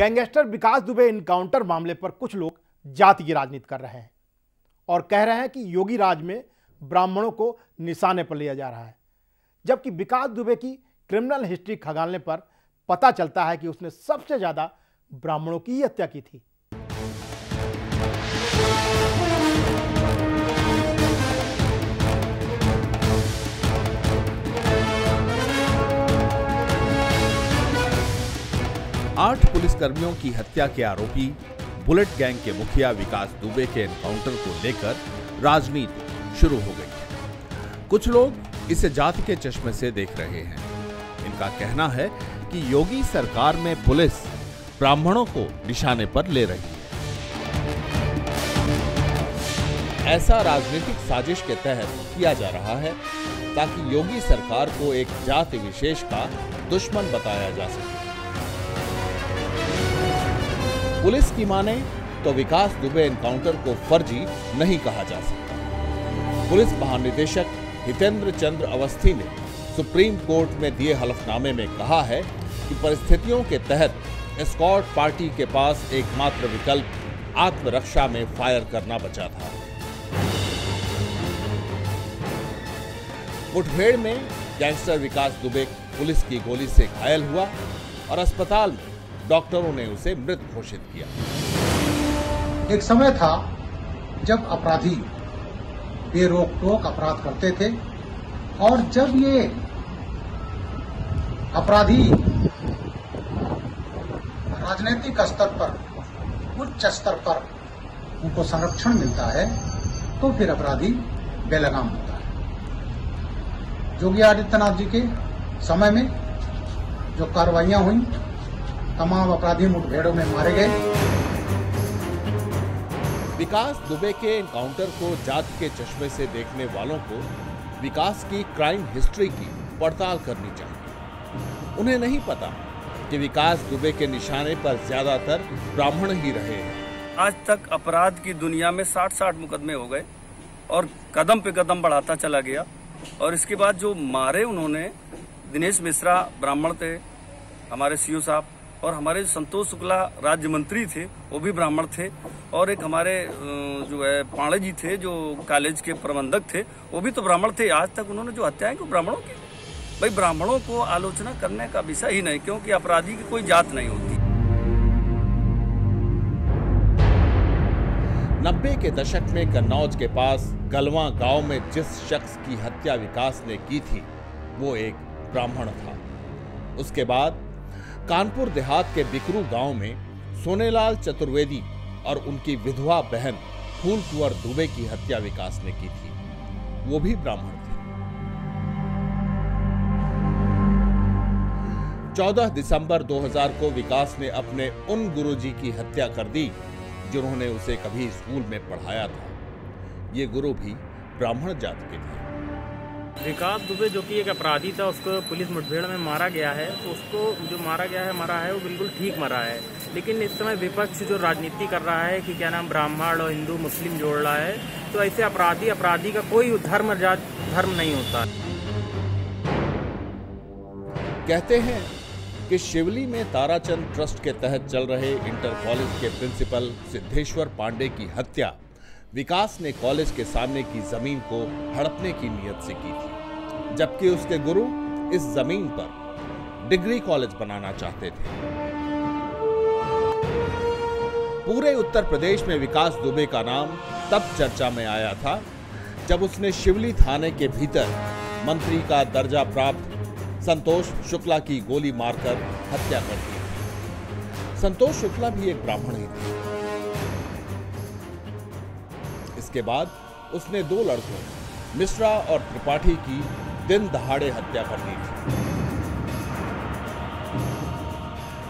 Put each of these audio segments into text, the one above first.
Gangster विकास Dubey encounter मामले पर कुछ लोग जाति की राजनीति कर रहे हैं और कह रहे हैं कि योगी राज में ब्राह्मणों को निशाने पर लिया जा रहा है, जबकि विकास दुबे की क्रिमिनल हिस्ट्री खंगालने पर पता चलता है कि उसने सबसे ज्यादा ब्राह्मणों की हत्या की थी। आठ पुलिसकर्मियों की हत्या के आरोपी बुलेट गैंग के मुखिया विकास दुबे के एनकाउंटर को लेकर राजनीति शुरू हो गई है। कुछ लोग इसे जाति के चश्मे से देख रहे हैं। इनका कहना है कि योगी सरकार में पुलिस ब्राह्मणों को निशाने पर ले रही है। ऐसा राजनीतिक साजिश के तहत किया जा रहा है ताकि योगी सरकार को एक जाति विशेष का दुश्मन बताया जा सके। पुलिस की माने तो विकास दुबे एनकाउंटर को फर्जी नहीं कहा जा सकता। पुलिस महानिदेशक हितेंद्र चंद्र अवस्थी ने सुप्रीम कोर्ट में दिए हलफनामे में कहा है कि परिस्थितियों के तहत एस्कॉर्ट पार्टी के पास एकमात्र विकल्प आत्मरक्षा में फायर करना बचा था। मुठभेड़ में गैंगस्टर विकास दुबे पुलिस की गोली से घायल हुआ और अस्पताल में डॉक्टरों ने उसे मृत घोषित किया। एक समय था जब अपराधी बेरोक-टोक अपराध करते थे और जब ये अपराधी राजनीतिक स्तर पर, उच्च स्तर पर उनको संरक्षण मिलता है तो फिर अपराधी बेलगाम होता है। योगी आदित्यनाथ जी के समय में जो कार्रवाइयां हुई, तमाम अपराधी मुठभेड़ों में मारे गए। विकास दुबे के एनकाउंटर को जाति के चश्मे से देखने वालों को विकास की क्राइम हिस्ट्री की पड़ताल करनी चाहिए। उन्हें नहीं पता कि विकास दुबे के निशाने पर ज्यादातर ब्राह्मण ही रहे हैं। आज तक अपराध की दुनिया में 60 मुकदमे हो गए और कदम पे कदम बढ़ाता चला गया। और इसके बाद जो मारे उन्होंने, दिनेश मिश्रा ब्राह्मण थे, हमारे सीओ साहब, और हमारे संतोष शुक्ला राज्य मंत्री थे, वो भी ब्राह्मण थे, और एक हमारे जो है पांडे जी थे जो कॉलेज के प्रबंधक थे, वो भी तो ब्राह्मण थे। आज तक उन्होंने जो हत्याएं की ब्राह्मणों की, भाई ब्राह्मणों को आलोचना करने का विषय ही नहीं, क्योंकि अपराधी की कोई जात नहीं होती। 90 के दशक में कन्नौज के पास गलवा गांव में जिस शख्स की हत्या विकास ने की थी वो एक ब्राह्मण था। उसके बाद कानपुर देहात के बिकरू गांव में सोनेलाल चतुर्वेदी और उनकी विधवा बहन फूल कुंवर दुबे की हत्या विकास ने की थी, वो भी ब्राह्मण थे। 14 दिसंबर 2000 को विकास ने अपने उन गुरुजी की हत्या कर दी जिन्होंने उसे कभी स्कूल में पढ़ाया था। ये गुरु भी ब्राह्मण जाति के थे। विकास दुबे जो कि एक अपराधी था, उसको पुलिस मुठभेड़ में मारा गया है, तो उसको जो मारा है वो बिल्कुल ठीक मरा है। लेकिन इस समय विपक्ष जो राजनीति कर रहा है कि क्या नाम ब्राह्मण और हिंदू मुस्लिम जोड़ रहा है, तो ऐसे अपराधी का कोई धर्म नहीं होता। कहते हैं कि शिवली में ताराचंद ट्रस्ट के तहत चल रहे इंटर कॉलेज के प्रिंसिपल सिद्धेश्वर पांडे की हत्या विकास ने कॉलेज के सामने की जमीन को हड़पने की नीयत से की थी, जबकि उसके गुरु इस जमीन पर डिग्री कॉलेज बनाना चाहते थे। पूरे उत्तर प्रदेश में विकास दुबे का नाम तब चर्चा में आया था जब उसने शिवली थाने के भीतर मंत्री का दर्जा प्राप्त संतोष शुक्ला की गोली मारकर हत्या कर दी। संतोष शुक्ला भी एक ब्राह्मण ही थे। इसके बाद उसने 2 लड़कों मिश्रा और त्रिपाठी की दिन दहाड़े हत्या कर दी थी।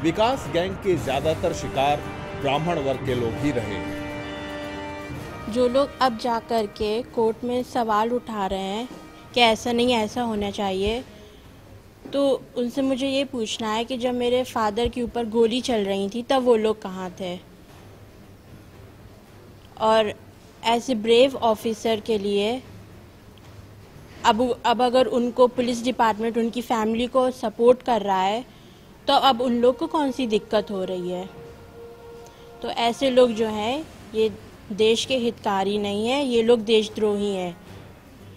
विकास गैंग के ज्यादातर शिकार ब्राह्मण वर्ग के लोग ही रहे हैं। जो लोग अब जाकर के कोर्ट में सवाल उठा रहे हैं कि ऐसा नहीं, ऐसा होना चाहिए, तो उनसे मुझे ये पूछना है कि जब मेरे फादर के ऊपर गोली चल रही थी तब वो लोग कहाँ थे? और ऐसे ब्रेव ऑफिसर के लिए अब अगर उनको पुलिस डिपार्टमेंट उनकी फैमिली को सपोर्ट कर रहा है तो अब उन लोग को कौन सी दिक्कत हो रही है? तो ऐसे लोग जो हैं ये देश के हितकारी नहीं हैं, ये लोग देशद्रोही हैं।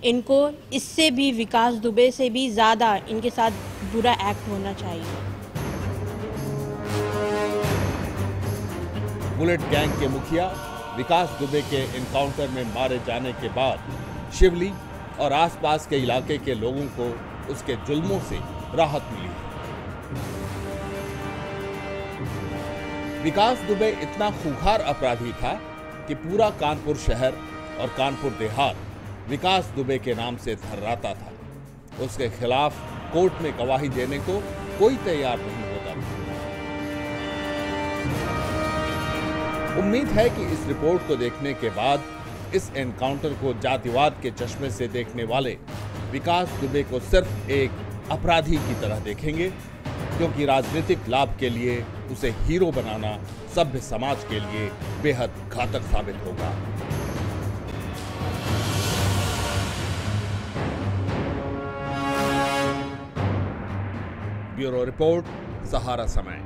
इनको इससे भी, विकास दुबे से भी ज़्यादा इनके साथ बुरा एक्ट होना चाहिए। बुलेट गैंग के मुखिया विकास दुबे के एनकाउंटर में मारे जाने के बाद शिवली और आसपास के इलाके के लोगों को उसके जुल्मों से राहत मिली है। विकास दुबे इतना खूंखार अपराधी था कि पूरा कानपुर शहर और कानपुर देहात विकास दुबे के नाम से थर्राता था। उसके खिलाफ कोर्ट में गवाही देने को कोई तैयार नहीं होता था। उम्मीद है कि इस रिपोर्ट को देखने के बाद इस एनकाउंटर को जातिवाद के चश्मे से देखने वाले विकास दुबे को सिर्फ एक अपराधी की तरह देखेंगे, क्योंकि राजनीतिक लाभ के लिए उसे हीरो बनाना सभ्य समाज के लिए बेहद घातक साबित होगा। ब्यूरो रिपोर्ट, सहारा समय।